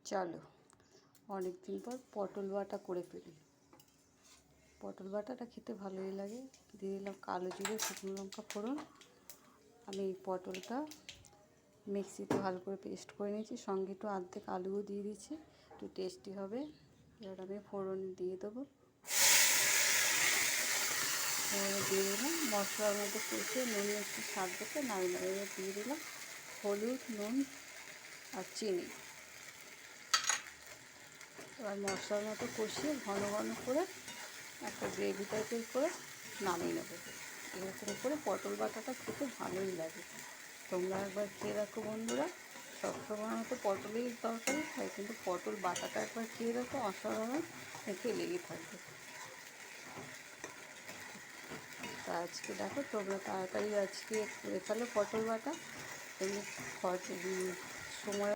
চলো অনেক দিন পর পটল বাটা করে ফেলি। পটল বাটাটা খেতে ভালোই লাগে। দিয়ে দিলাম কালো জিরে, শুকনো লঙ্কা ফোড়ন। আমি এই পটলটা মিক্সিতে ভালো করে পেস্ট করে নিয়েছি, সঙ্গে একটু অর্ধেক আলুও দিয়ে দিচ্ছি, একটু টেস্টি হবে। এবার আমি ফোড়ন দিয়ে দেবো। ফোড়নে দিয়ে দিলাম মশলার মধ্যে কষিয়ে নুন একটু স্বাদ দেখে নামিয়ে এবার দিয়ে দিলাম হলুদ, নুন আর চিনি। এবার মশলার মতো কষিয়ে ঘন ঘন করে একটা গ্রেভি টাইপের করে নামিয়ে নেবো। এরকম করে পটল বাটাটা খেতে ভালোই লাগে। তোমরা একবার খেয়ে দেখো বন্ধুরা। সবসময় হয়তো পটলের তরকারি খাই, কিন্তু পটল বাটাটা একবার খেয়ে দেখো, অসাধারণ মুখে লেগে থাকবে। তা আজকে দেখো তোমরা তাড়াতাড়ি আজকে করে ফেলো পটল বাটা। এমনি সময়